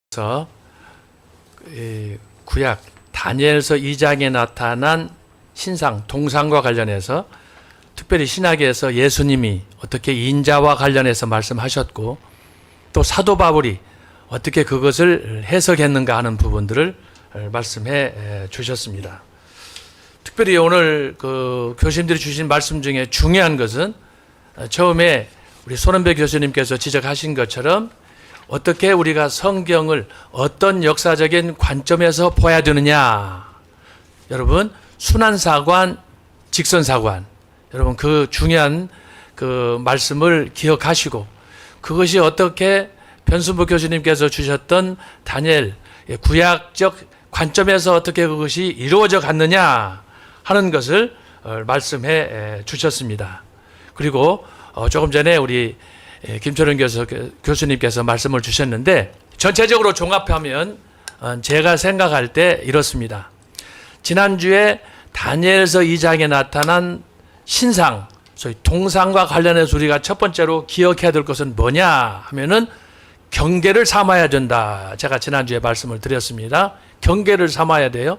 그래서 구약 다니엘서 2장에 나타난 신상, 동상과 관련해서 특별히 신약에서 예수님이 어떻게 인자와 관련해서 말씀하셨고 또 사도 바울이 어떻게 그것을 해석했는가 하는 부분들을 말씀해 주셨습니다. 특별히 오늘 그 교수님들이 주신 말씀 중에 중요한 것은 처음에 우리 손은배 교수님께서 지적하신 것처럼 어떻게 우리가 성경을 어떤 역사적인 관점에서 봐야 되느냐. 여러분, 순환사관, 직선사관. 여러분, 그 중요한 그 말씀을 기억하시고 그것이 어떻게 변순부 교수님께서 주셨던 다니엘 구약적 관점에서 어떻게 그것이 이루어져 갔느냐 하는 것을 말씀해 주셨습니다. 그리고 조금 전에 우리 김철원 교수님께서 말씀을 주셨는데 전체적으로 종합하면 제가 생각할 때 이렇습니다. 지난주에 다니엘서 2장에 나타난 신상, 소위 동상과 관련해서 우리가 첫 번째로 기억해야 될 것은 뭐냐 하면은 경계를 삼아야 된다. 제가 지난주에 말씀을 드렸습니다. 경계를 삼아야 돼요.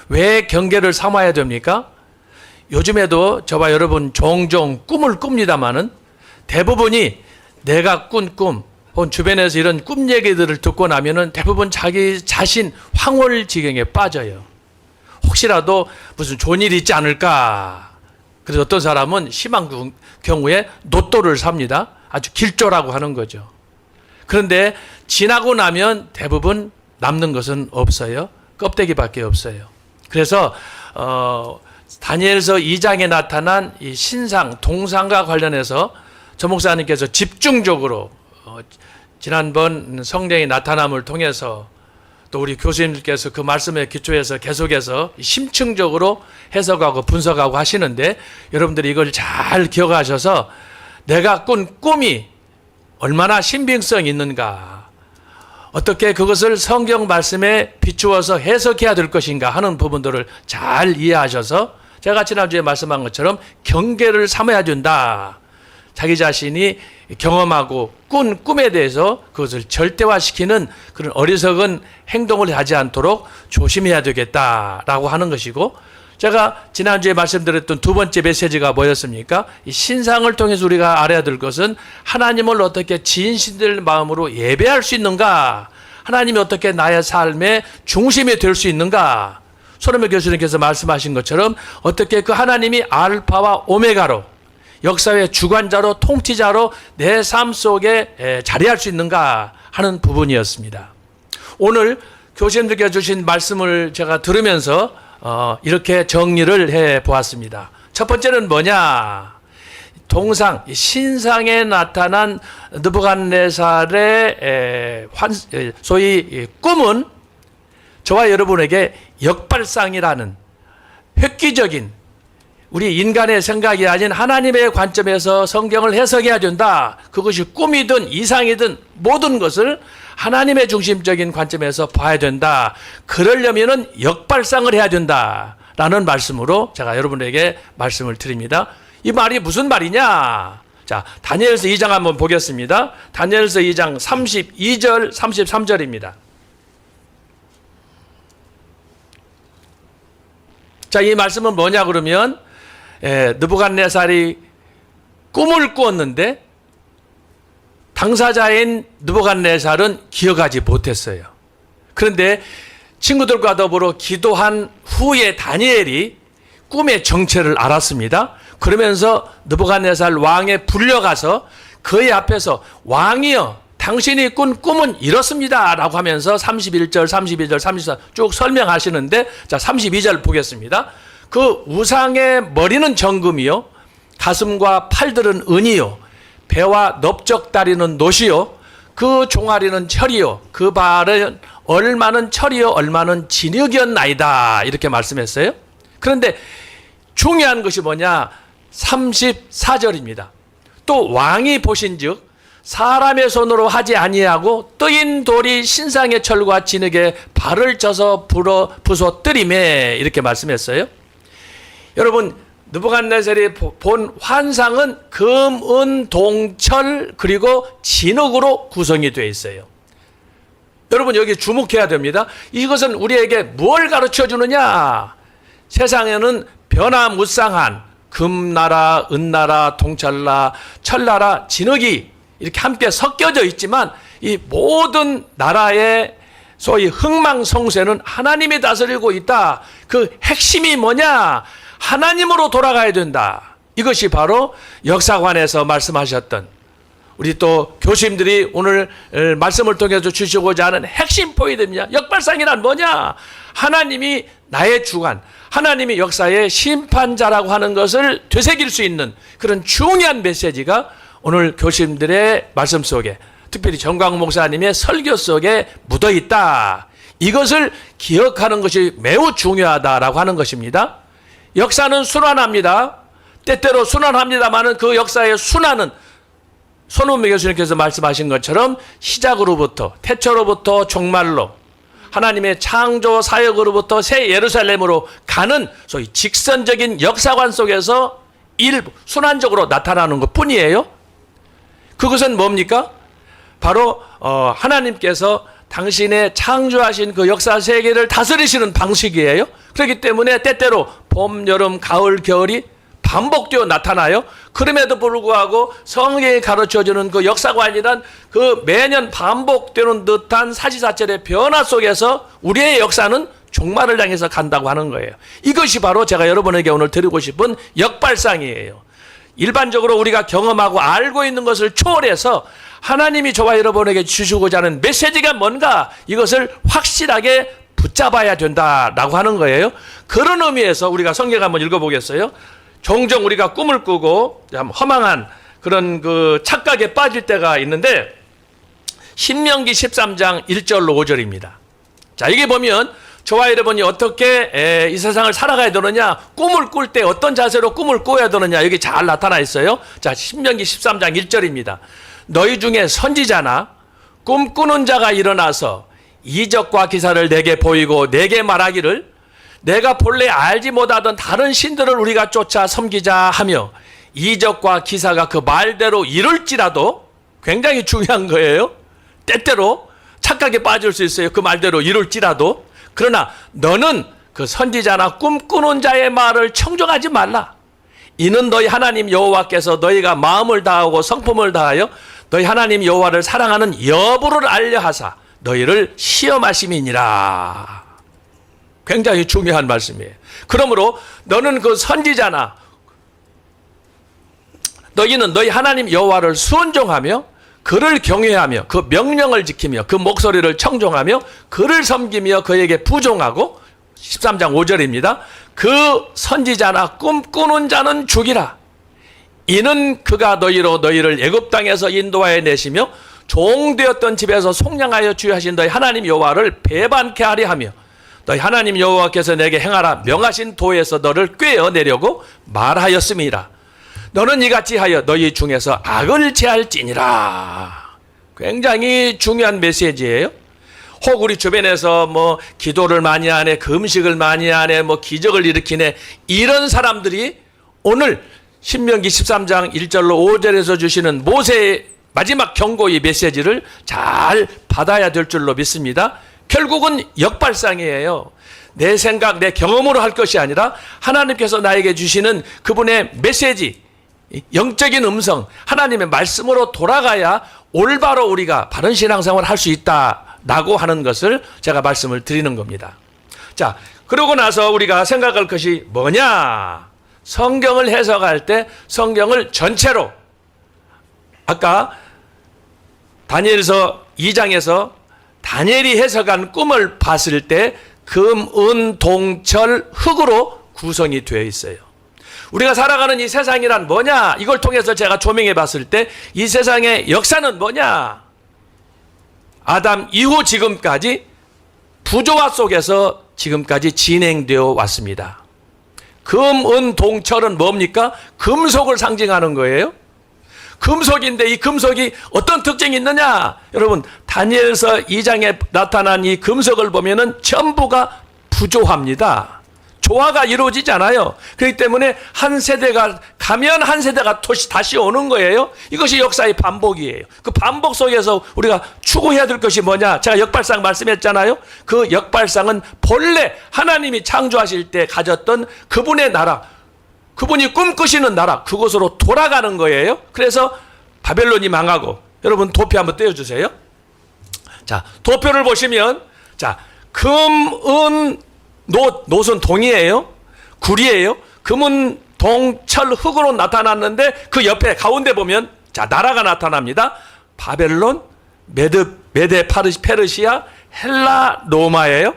왜 경계를 삼아야 됩니까? 요즘에도 저와 여러분 종종 꿈을 꿉니다마는 대부분이 내가 꾼 꿈, 혹은 주변에서 이런 꿈 얘기들을 듣고 나면은 대부분 자기 자신 황홀지경에 빠져요. 혹시라도 무슨 좋은 일이 있지 않을까. 그래서 어떤 사람은 심한 경우에 로또를 삽니다. 아주 길조라고 하는 거죠. 그런데 지나고 나면 대부분 남는 것은 없어요. 껍데기밖에 없어요. 그래서 다니엘서 2장에 나타난 이 신상, 동상과 관련해서 저 목사님께서 집중적으로 지난번 성령의 나타남을 통해서 또 우리 교수님들께서 그 말씀에 기초해서 계속해서 심층적으로 해석하고 분석하고 하시는데 여러분들이 이걸 잘 기억하셔서 내가 꾼 꿈이 얼마나 신빙성이 있는가, 어떻게 그것을 성경 말씀에 비추어서 해석해야 될 것인가 하는 부분들을 잘 이해하셔서 제가 지난주에 말씀한 것처럼 경계를 삼아야 된다. 자기 자신이 경험하고 꾼 꿈에 대해서 그것을 절대화시키는 그런 어리석은 행동을 하지 않도록 조심해야 되겠다라고 하는 것이고, 제가 지난주에 말씀드렸던 두 번째 메시지가 뭐였습니까? 이 신상을 통해서 우리가 알아야 될 것은 하나님을 어떻게 진실된 마음으로 예배할 수 있는가, 하나님이 어떻게 나의 삶의 중심이 될 수 있는가. 손은배 교수님께서 말씀하신 것처럼 어떻게 그 하나님이 알파와 오메가로 역사의 주관자로 통치자로 내 삶 속에 자리할 수 있는가 하는 부분이었습니다. 오늘 교수님들께 주신 말씀을 제가 들으면서 이렇게 정리를 해 보았습니다. 첫 번째는 뭐냐? 동상, 신상에 나타난 느부갓네살의 소위 꿈은 저와 여러분에게 역발상이라는 획기적인 우리 인간의 생각이 아닌 하나님의 관점에서 성경을 해석해야 된다. 그것이 꿈이든 이상이든 모든 것을 하나님의 중심적인 관점에서 봐야 된다. 그러려면은 역발상을 해야 된다. 라는 말씀으로 제가 여러분에게 말씀을 드립니다. 이 말이 무슨 말이냐? 자, 다니엘서 2장 한번 보겠습니다. 다니엘서 2장 32절, 33절입니다. 자, 이 말씀은 뭐냐 그러면 느부갓네살이 꿈을 꾸었는데 당사자인 느부갓네살은 기억하지 못했어요. 그런데 친구들과 더불어 기도한 후에 다니엘이 꿈의 정체를 알았습니다. 그러면서 느부갓네살 왕에 불려가서 그의 앞에서 왕이여 당신이 꾼 꿈은 이렇습니다 라고 하면서 31절, 32절, 34절 쭉 설명하시는데, 자 32절 보겠습니다. 그 우상의 머리는 정금이요, 가슴과 팔들은 은이요, 배와 넓적다리는 노시요, 그 종아리는 철이요, 그 발은 얼마는 철이요 얼마는 진흙이었나이다 이렇게 말씀했어요. 그런데 중요한 것이 뭐냐? 34절입니다. 또 왕이 보신즉 사람의 손으로 하지 아니하고 뜨인 돌이 신상의 철과 진흙에 발을 쪄서 부숴뜨리매 이렇게 말씀했어요. 여러분, 느부갓네살이 본 환상은 금, 은, 동, 철 그리고 진흙으로 구성이 되어 있어요. 여러분 여기 주목해야 됩니다. 이것은 우리에게 뭘 가르쳐 주느냐? 세상에는 변화무쌍한 금나라, 은나라, 동철나라, 철나라, 진흙이 이렇게 함께 섞여져 있지만 이 모든 나라의 소위 흥망성쇠는 하나님이 다스리고 있다. 그 핵심이 뭐냐? 하나님으로 돌아가야 된다. 이것이 바로 역사관에서 말씀하셨던 우리 또 교수님들이 오늘 말씀을 통해서 주시고자 하는 핵심 포인트입니다. 역발상이란 뭐냐? 하나님이 나의 주관, 하나님이 역사의 심판자라고 하는 것을 되새길 수 있는 그런 중요한 메시지가 오늘 교수님들의 말씀 속에, 특별히 정광 목사님의 설교 속에 묻어 있다. 이것을 기억하는 것이 매우 중요하다라고 하는 것입니다. 역사는 순환합니다. 때때로 순환합니다만은 그 역사의 순환은 손은미 교수님께서 말씀하신 것처럼 시작으로부터, 태초로부터 종말로, 하나님의 창조 사역으로부터 새 예루살렘으로 가는 소위 직선적인 역사관 속에서 일부 순환적으로 나타나는 것 뿐이에요. 그것은 뭡니까? 바로 하나님께서 당신의 창조하신 그 역사 세계를 다스리시는 방식이에요. 그렇기 때문에 때때로 봄, 여름, 가을, 겨울이 반복되어 나타나요. 그럼에도 불구하고 성경이 가르쳐주는 그 역사관이란 그 매년 반복되는 듯한 사시사철의 변화 속에서 우리의 역사는 종말을 향해서 간다고 하는 거예요. 이것이 바로 제가 여러분에게 오늘 드리고 싶은 역발상이에요. 일반적으로 우리가 경험하고 알고 있는 것을 초월해서 하나님이 저와 여러분에게 주시고자 하는 메시지가 뭔가 이것을 확실하게 붙잡아야 된다라고 하는 거예요. 그런 의미에서 우리가 성경 한번 읽어보겠어요. 종종 우리가 꿈을 꾸고 허망한 그런 그 착각에 빠질 때가 있는데 신명기 13장 1절로 5절입니다. 자, 이게 보면 저와 여러분이 어떻게 이 세상을 살아가야 되느냐, 꿈을 꿀 때 어떤 자세로 꿈을 꿔야 되느냐, 여기 잘 나타나 있어요. 자, 신명기 13장 1절입니다. 너희 중에 선지자나 꿈꾸는 자가 일어나서 이적과 기사를 내게 보이고 내게 말하기를 내가 본래 알지 못하던 다른 신들을 우리가 쫓아 섬기자 하며 이적과 기사가 그 말대로 이룰지라도, 굉장히 중요한 거예요. 때때로 착각에 빠질 수 있어요. 그 말대로 이룰지라도. 그러나 너는 그 선지자나 꿈꾸는 자의 말을 청종하지 말라. 이는 너희 하나님 여호와께서 너희가 마음을 다하고 성품을 다하여 너희 하나님 여호와를 사랑하는 여부를 알려 하사 너희를 시험하심이니라. 굉장히 중요한 말씀이에요. 그러므로 너는 그 선지자나 너희는 너희 하나님 여호와를 순종하며 그를 경외하며 그 명령을 지키며 그 목소리를 청종하며 그를 섬기며 그에게 부종하고 13장 5절입니다. 그 선지자나 꿈꾸는 자는 죽이라. 이는 그가 너희를 애굽 땅에서 인도하여 내시며 종되었던 집에서 속량하여 주하신 너희 하나님 여호와를 배반케 하려 하며 너희 하나님 여호와께서 내게 행하라 명하신 도에서 너를 꿰어내려고 말하였음이라. 너는 이같이 하여 너희 중에서 악을 제할지니라. 굉장히 중요한 메시지예요. 혹 우리 주변에서 뭐 기도를 많이 하네, 금식을 많이 하네, 뭐 기적을 일으키네, 이런 사람들이 오늘 신명기 13장 1절로 5절에서 주시는 모세의 마지막 경고의 메시지를 잘 받아야 될 줄로 믿습니다. 결국은 역발상이에요. 내 생각, 내 경험으로 할 것이 아니라 하나님께서 나에게 주시는 그분의 메시지, 영적인 음성, 하나님의 말씀으로 돌아가야 올바로 우리가 바른 신앙생활을 할 수 있다라고 하는 것을 제가 말씀을 드리는 겁니다. 자, 그러고 나서 우리가 생각할 것이 뭐냐? 성경을 해석할 때 성경을 전체로, 아까 다니엘서 2장에서 다니엘이 해석한 꿈을 봤을 때 금, 은, 동, 철, 흙으로 구성이 되어 있어요. 우리가 살아가는 이 세상이란 뭐냐? 이걸 통해서 제가 조명해 봤을 때 이 세상의 역사는 뭐냐? 아담 이후 지금까지 부조화 속에서 지금까지 진행되어 왔습니다. 금, 은, 동, 철은 뭡니까? 금속을 상징하는 거예요. 금속인데 이 금속이 어떤 특징이 있느냐? 여러분, 다니엘서 2장에 나타난 이 금속을 보면은 전부가 부조화입니다. 조화가 이루어지지 않아요. 그렇기 때문에 한 세대가 가면 한 세대가 다시 오는 거예요. 이것이 역사의 반복이에요. 그 반복 속에서 우리가 추구해야 될 것이 뭐냐? 제가 역발상 말씀했잖아요. 그 역발상은 본래 하나님이 창조하실 때 가졌던 그분의 나라, 그분이 꿈꾸시는 나라, 그곳으로 돌아가는 거예요. 그래서 바벨론이 망하고, 여러분 도표 한번 떼어주세요. 자, 도표를 보시면, 자, 금, 은, 노는 동이에요. 구리예요. 금은 동, 철, 흙으로 나타났는데 그 옆에 가운데 보면 자, 나라가 나타납니다. 바벨론, 메데 페르시아, 헬라, 로마예요.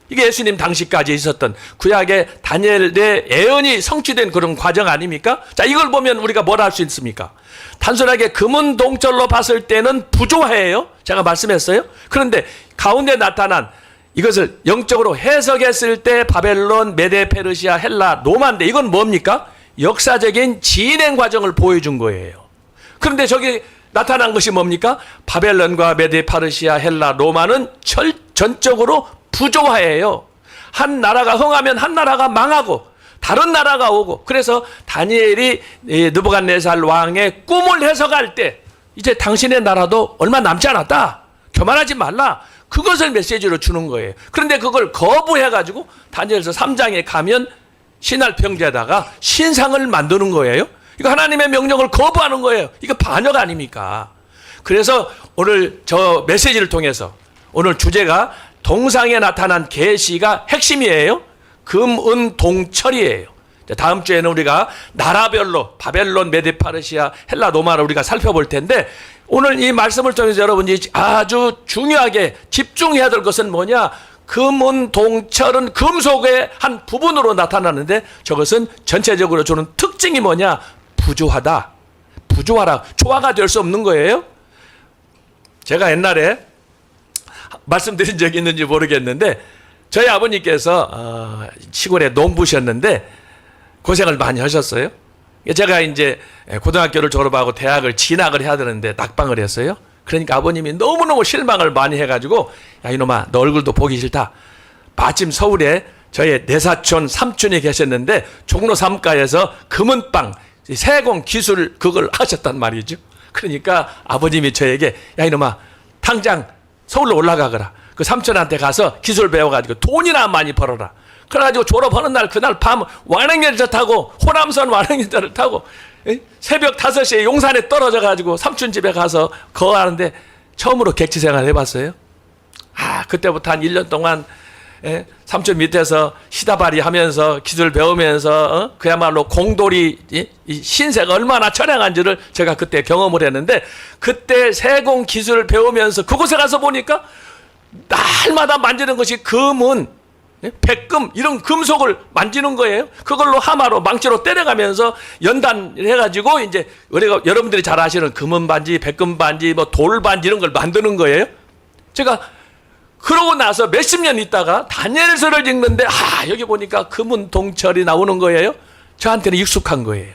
이게 예수님 당시까지 있었던 구약의 다니엘의 예언이 성취된 그런 과정 아닙니까? 자, 이걸 보면 우리가 뭘 할 수 있습니까? 단순하게 금은 동철로 봤을 때는 부조화예요. 제가 말씀했어요. 그런데 가운데 나타난 이것을 영적으로 해석했을 때 바벨론, 메데 페르시아, 헬라, 로마인데 이건 뭡니까? 역사적인 진행 과정을 보여준 거예요. 그런데 저기 나타난 것이 뭡니까? 바벨론과 메데 페르시아, 헬라, 로마는 전적으로 부조화예요. 한 나라가 흥하면 한 나라가 망하고 다른 나라가 오고, 그래서 다니엘이 느부갓네살 왕의 꿈을 해석할 때 이제 당신의 나라도 얼마 남지 않았다, 교만하지 말라, 그것을 메시지로 주는 거예요. 그런데 그걸 거부해가지고 다니엘서 3장에 가면 신할 평제에다가 신상을 만드는 거예요. 이거 하나님의 명령을 거부하는 거예요. 이거 반역 아닙니까? 그래서 오늘 저 메시지를 통해서 오늘 주제가 동상에 나타난 계시가 핵심이에요. 금, 은, 동, 철이에요. 다음 주에는 우리가 나라별로 바벨론, 메데 페르시아, 헬라, 로마를 우리가 살펴볼 텐데, 오늘 이 말씀을 통해서 여러분이 아주 중요하게 집중해야 될 것은 뭐냐? 금, 은, 동, 철은 금속의 한 부분으로 나타나는데 저것은 전체적으로 주는 특징이 뭐냐? 부조하다. 부조하라. 조화가 될 수 없는 거예요. 제가 옛날에 말씀드린 적이 있는지 모르겠는데 저희 아버님께서 시골에 농부셨는데 고생을 많이 하셨어요. 제가 이제 고등학교를 졸업하고 대학을 진학을 해야 되는데 낙방을 했어요. 그러니까 아버님이 너무너무 실망을 많이 해가지고, 야 이놈아, 너 얼굴도 보기 싫다. 마침 서울에 저의 내사촌 삼촌이 계셨는데 종로 3가에서 금은방 세공 기술 그걸 하셨단 말이죠. 그러니까 아버님이 저에게, 야 이놈아, 당장 서울로 올라가거라. 그 삼촌한테 가서 기술 배워가지고 돈이나 많이 벌어라. 그래가지고 졸업하는 날, 그날 밤 완행열차 타고, 호남선 완행열차를 타고 새벽 5시에 용산에 떨어져가지고 삼촌 집에 가서 거하는데 처음으로 객지 생활 해봤어요. 그때부터 한 1년 동안 삼촌 밑에서 시다발이 하면서 기술 배우면서 그야말로 공돌이 이 신세가 얼마나 처량한지를 제가 그때 경험을 했는데, 그때 세공 기술을 배우면서 그곳에 가서 보니까 날마다 만지는 것이 금은, 백금, 이런 금속을 만지는 거예요. 그걸로 하마로 망치로 때려가면서 연단해가지고 이제 우리가 여러분들이 잘 아시는 금은 반지, 백금 반지, 뭐 돌 반지 이런 걸 만드는 거예요. 제가 그러고 나서 몇십 년 있다가 다니엘서를 읽는데 여기 보니까 금은 동철이 나오는 거예요. 저한테는 익숙한 거예요.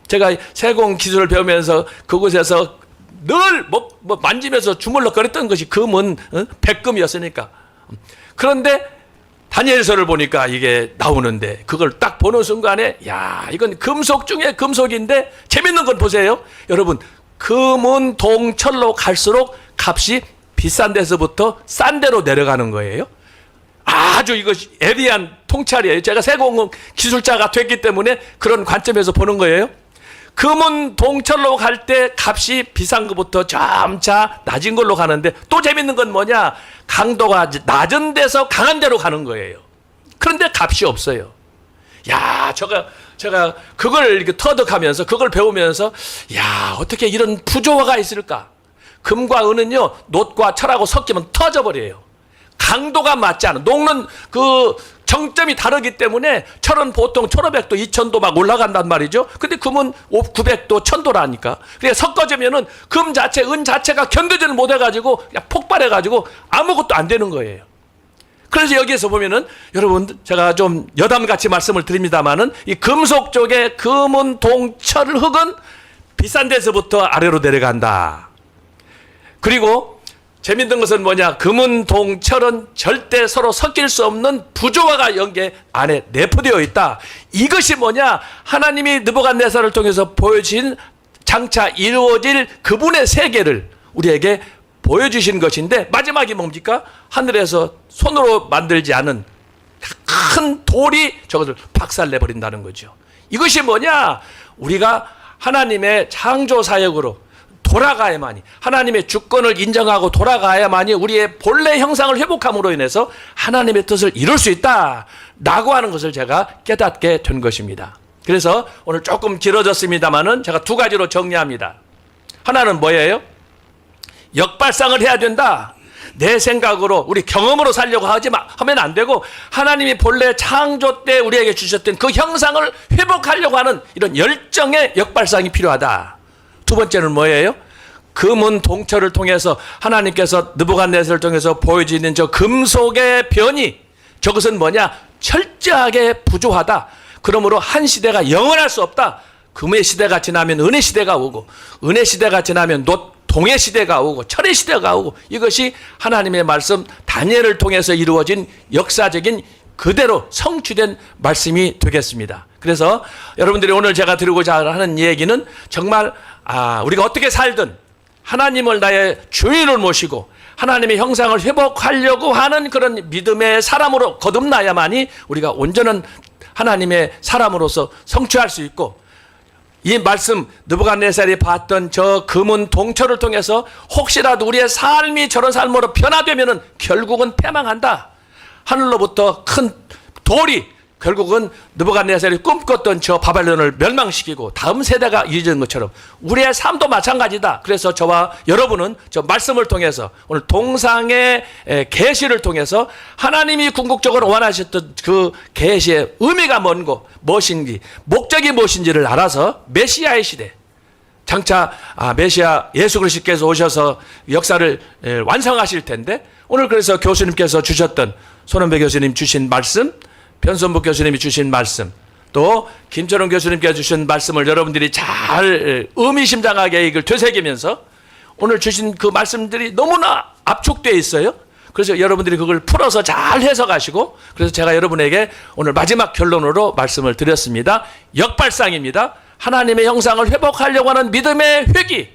제가 세공 기술을 배우면서 그곳에서 늘 만지면서 주물럭거렸던 것이 금은 백금이었으니까. 그런데 다니엘서를 보니까 이게 나오는데 그걸 딱 보는 순간에, 야 이건 금속 중에 금속인데, 재밌는 건 보세요. 여러분, 금은 동철로 갈수록 값이 비싼 데서부터 싼 데로 내려가는 거예요. 아주 이것이 에리한 통찰이에요. 제가 세공 기술자가 됐기 때문에 그런 관점에서 보는 거예요. 금은 동철로 갈 때 값이 비싼 것부터 점차 낮은 걸로 가는데, 또 재밌는 건 뭐냐? 강도가 낮은 데서 강한 데로 가는 거예요. 그런데 값이 없어요. 야, 제가 그걸 이렇게 터득하면서, 그걸 배우면서, 야, 어떻게 이런 부조화가 있을까? 금과 은은요, 놋과 철하고 섞이면 터져버려요. 강도가 맞지 않아. 녹는 그 정점이 다르기 때문에 철은 보통 1500도, 2000도 막 올라간단 말이죠. 근데 금은 900도, 1000도라니까. 그래서 섞어지면은 금 자체, 은 자체가 견디지를 못해가지고 그냥 폭발해가지고 아무것도 안 되는 거예요. 그래서 여기에서 보면은 여러분, 제가 좀 여담같이 말씀을 드립니다만은 이 금속 쪽에 금은, 동, 철, 흙은 비싼 데서부터 아래로 내려간다. 그리고 재밌는 것은 뭐냐? 금은, 동, 철은 절대 서로 섞일 수 없는 부조화가 연계 안에 내포되어 있다. 이것이 뭐냐? 하나님이 느부갓네살을 통해서 보여주신 장차 이루어질 그분의 세계를 우리에게 보여주신 것인데, 마지막이 뭡니까? 하늘에서 손으로 만들지 않은 큰 돌이 저것을 박살내버린다는 거죠. 이것이 뭐냐? 우리가 하나님의 창조 사역으로 돌아가야만이, 하나님의 주권을 인정하고 돌아가야만이 우리의 본래 형상을 회복함으로 인해서 하나님의 뜻을 이룰 수 있다라고 하는 것을 제가 깨닫게 된 것입니다. 그래서 오늘 조금 길어졌습니다만은 제가 두 가지로 정리합니다. 하나는 뭐예요? 역발상을 해야 된다. 내 생각으로 우리 경험으로 살려고 하면 안 되고, 하나님이 본래 창조 때 우리에게 주셨던 그 형상을 회복하려고 하는 이런 열정의 역발상이 필요하다. 두 번째는 뭐예요? 금은 동철을 통해서 하나님께서 느부갓네살을 통해서 보여지는 저 금속의 변이, 저것은 뭐냐? 철저하게 부조하다. 그러므로 한 시대가 영원할 수 없다. 금의 시대가 지나면 은의 시대가 오고, 은의 시대가 지나면 동의 시대가 오고, 철의 시대가 오고, 이것이 하나님의 말씀 다니엘을 통해서 이루어진 역사적인 그대로 성취된 말씀이 되겠습니다. 그래서 여러분들이 오늘 제가 드리고자 하는 얘기는 정말 우리가 어떻게 살든 하나님을 나의 주인을 모시고 하나님의 형상을 회복하려고 하는 그런 믿음의 사람으로 거듭나야만이 우리가 온전한 하나님의 사람으로서 성취할 수 있고, 이 말씀 느부갓네살이 봤던 저 금은 동철을 통해서 혹시라도 우리의 삶이 저런 삶으로 변화되면은 결국은 패망한다. 하늘로부터 큰 돌이 결국은 느부갓네살이 꿈꿨던 저 바벨론을 멸망시키고 다음 세대가 이어지는 것처럼 우리의 삶도 마찬가지다. 그래서 저와 여러분은 저 말씀을 통해서 오늘 동상의 계시를 통해서 하나님이 궁극적으로 원하셨던 그 계시의 의미가 뭔고 무엇인지, 목적이 무엇인지를 알아서 메시아의 시대, 장차 메시아 예수 그리스도께서 오셔서 역사를 완성하실 텐데, 오늘 그래서 교수님께서 주셨던, 손원배 교수님 주신 말씀, 변선복 교수님이 주신 말씀, 또 김철원 교수님께서 주신 말씀을 여러분들이 잘 의미심장하게 이걸 되새기면서 오늘 주신 그 말씀들이 너무나 압축되어 있어요. 그래서 여러분들이 그걸 풀어서 잘 해석하시고, 그래서 제가 여러분에게 오늘 마지막 결론으로 말씀을 드렸습니다. 역발상입니다. 하나님의 형상을 회복하려고 하는 믿음의 회귀,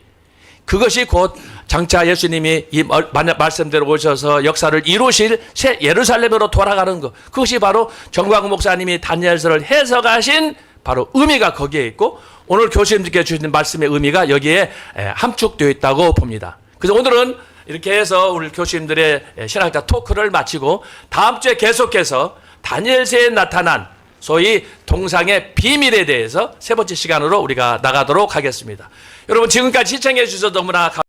그것이 곧 장차 예수님이 이 말씀대로 오셔서 역사를 이루실 새 예루살렘으로 돌아가는 것, 그것이 바로 정광 목사님이 다니엘서를 해석하신 바로 의미가 거기에 있고, 오늘 교수님들께 주신 말씀의 의미가 여기에 함축되어 있다고 봅니다. 그래서 오늘은 이렇게 해서 우리 교수님들의 신학자 토크를 마치고 다음 주에 계속해서 다니엘서에 나타난 소위 동상의 비밀에 대해서 세 번째 시간으로 우리가 나가도록 하겠습니다. 여러분 지금까지 시청해 주셔서 너무나 감사합니다.